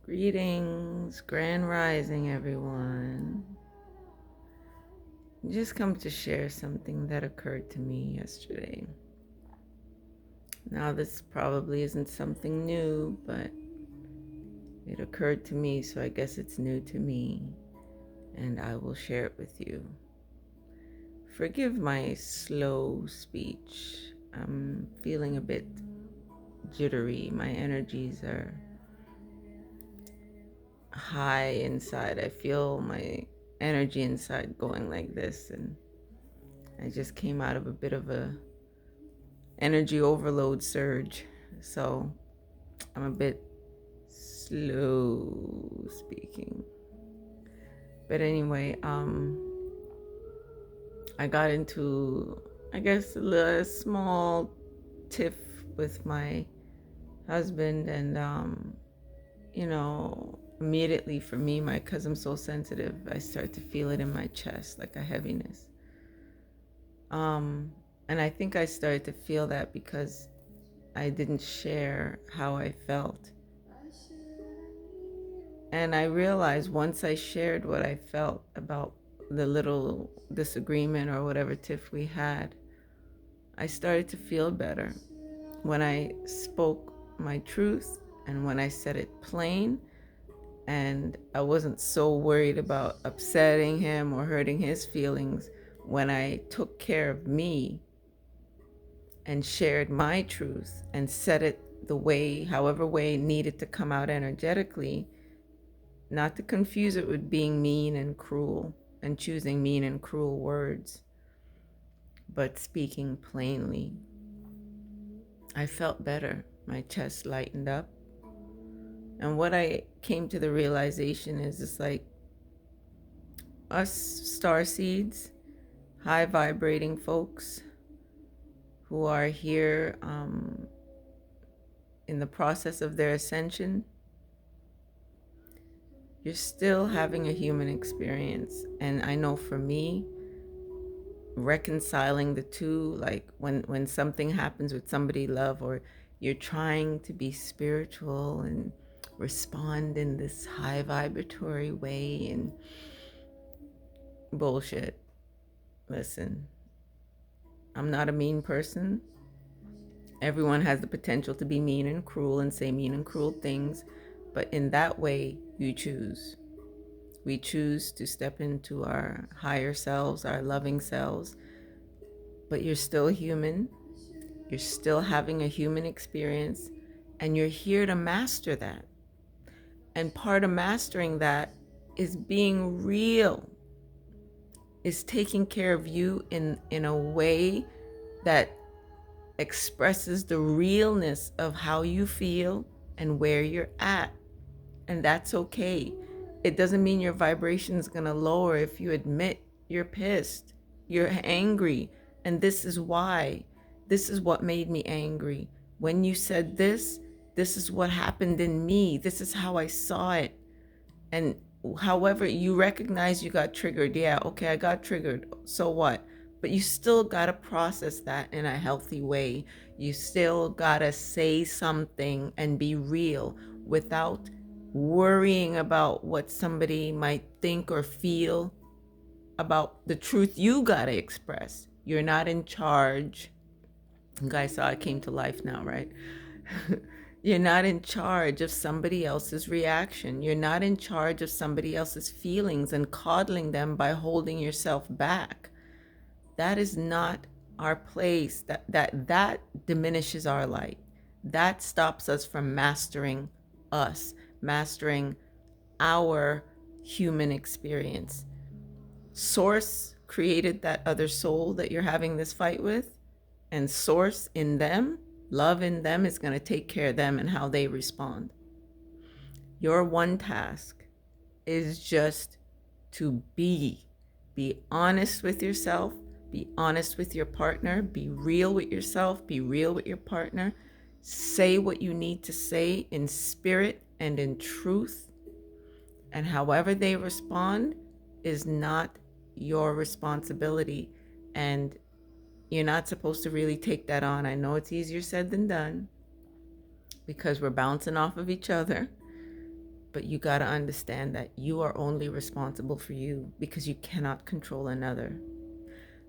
Greetings, grand rising, everyone. Just come to share something that occurred to me yesterday. Now, this probably isn't something new, but it occurred to me, so I guess it's new to me, and I will share it with you. Forgive my slow speech. I'm feeling a bit jittery. My energies are high inside. I feel my energy inside going like this, and I just came out of a bit of a energy overload surge, so I'm a bit slow speaking. But anyway, I got into, I guess, a small tiff with my husband, and immediately for me, because I'm so sensitive, I start to feel it in my chest, like a heaviness. And I think I started to feel that because I didn't share how I felt. And I realized once I shared what I felt about the little disagreement or whatever tiff we had, I started to feel better. When I spoke my truth and when I said it plain, and I wasn't so worried about upsetting him or hurting his feelings, when I took care of me and shared my truth and said it the way, however way it needed to come out energetically, not to confuse it with being mean and cruel and choosing mean and cruel words, but speaking plainly. I felt better. My chest lightened up. And what I came to the realization is it's like us star seeds, high vibrating folks who are here in the process of their ascension, you're still having a human experience. And I know for me, reconciling the two, like when something happens with somebody you love, or you're trying to be spiritual and respond in this high vibratory way, and bullshit. Listen, I'm not a mean person. Everyone has the potential to be mean and cruel and say mean and cruel things, but in that way you choose. We choose to step into our higher selves, our loving selves, but you're still human. You're still having a human experience, and you're here to master that. And part of mastering that is being real, is taking care of you in a way that expresses the realness of how you feel and where you're at. And that's okay. It doesn't mean your vibration is going to lower if you admit you're pissed, you're angry, and this is why. This is what made me angry. When you said this is what happened in me. This is how I saw it. And however you recognize you got triggered, yeah, okay, I got triggered. So what? But you still got to process that in a healthy way. You still got to say something and be real without worrying about what somebody might think or feel about the truth you got to express. You're not in charge. You guys saw it came to life now, right? You're not in charge of somebody else's reaction. You're not in charge of somebody else's feelings and coddling them by holding yourself back. That is not our place. That diminishes our light. That stops us from mastering us, mastering our human experience. Source created that other soul that you're having this fight with, and source in them, love in them, is going to take care of them and how they respond. Your one task is just to be honest with yourself, be honest with your partner, be real with yourself, be real with your partner. Say what you need to say in spirit and in truth. And however they respond is not your responsibility. And you're not supposed to really take that on. I know it's easier said than done because we're bouncing off of each other. But you got to understand that you are only responsible for you because you cannot control another.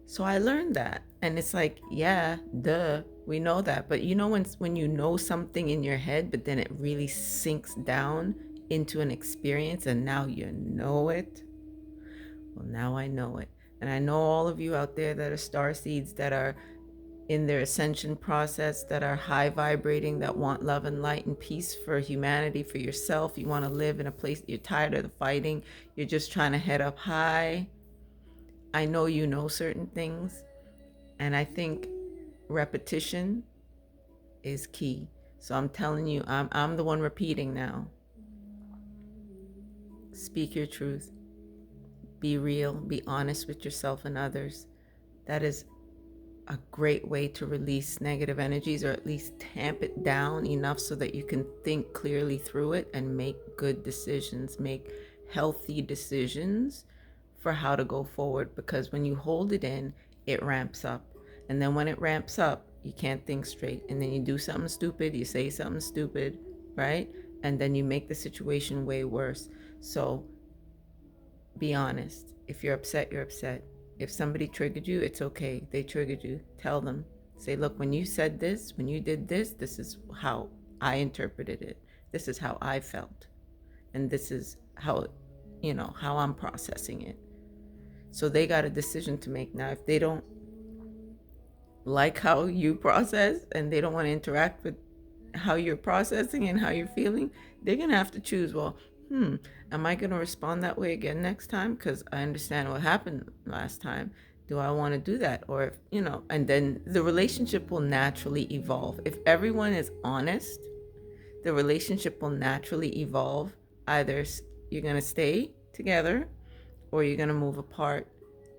So I learned that. And it's like, yeah, duh, we know that. But you know, when you know something in your head, but then it really sinks down into an experience and now you know it. Well, now I know it. And I know all of you out there that are star seeds, that are in their ascension process, that are high vibrating, that want love and light and peace for humanity, for yourself. You want to live in a place that you're tired of the fighting. You're just trying to head up high. I know you know certain things. And I think repetition is key. So I'm telling you, I'm the one repeating now. Speak your truth. Be real. Be honest with yourself and others. That is a great way to release negative energies, or at least tamp it down enough so that you can think clearly through it and make good decisions, make healthy decisions for how to go forward. Because when you hold it in, it ramps up. And then when it ramps up, you can't think straight. And then you do something stupid, you say something stupid, right? And then you make the situation way worse. So be honest. If you're upset, you're upset. If somebody triggered you, it's okay. They triggered you. Tell them. Say, look, when you said this, when you did this, this is how I interpreted it. This is how I felt. And this is how, how I'm processing it. So they got a decision to make. Now, if they don't like how you process and they don't want to interact with how you're processing and how you're feeling, they're going to have to choose, well, am I going to respond that way again next time? Because I understand what happened last time. Do I want to do that? Or, and then the relationship will naturally evolve. If everyone is honest, the relationship will naturally evolve. Either you're going to stay together or you're going to move apart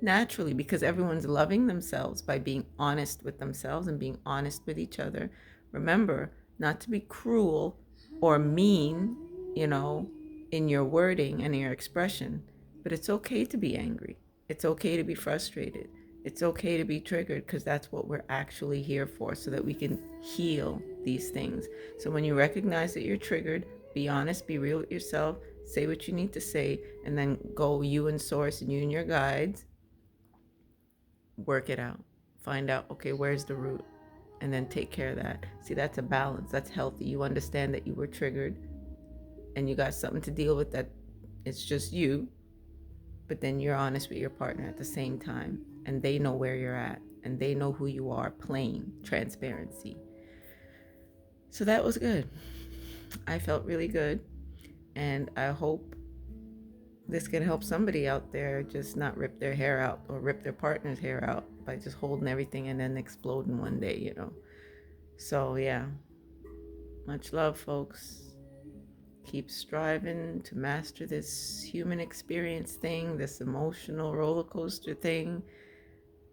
naturally, because everyone's loving themselves by being honest with themselves and being honest with each other. Remember, not to be cruel or mean, in your wording and your expression, but it's okay to be angry. It's okay to be frustrated. It's okay to be triggered, because that's what we're actually here for, so that we can heal these things. So when you recognize that you're triggered, be honest, be real with yourself, say what you need to say, and then go you and source and you and your guides, work it out. Find out, okay, where's the root? And then take care of that. See, that's a balance. That's healthy. You understand that you were triggered and you got something to deal with, that it's just you, but then you're honest with your partner at the same time, and they know where you're at and they know who you are. Plain transparency. So that was good. I felt really good, and I hope this can help somebody out there just not rip their hair out or rip their partner's hair out by just holding everything and then exploding one day, So yeah, much love, folks. Keep striving to master this human experience thing, this emotional roller coaster thing,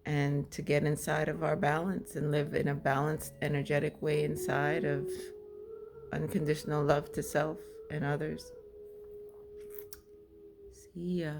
and to get inside of our balance and live in a balanced, energetic way inside of unconditional love to self and others. See ya.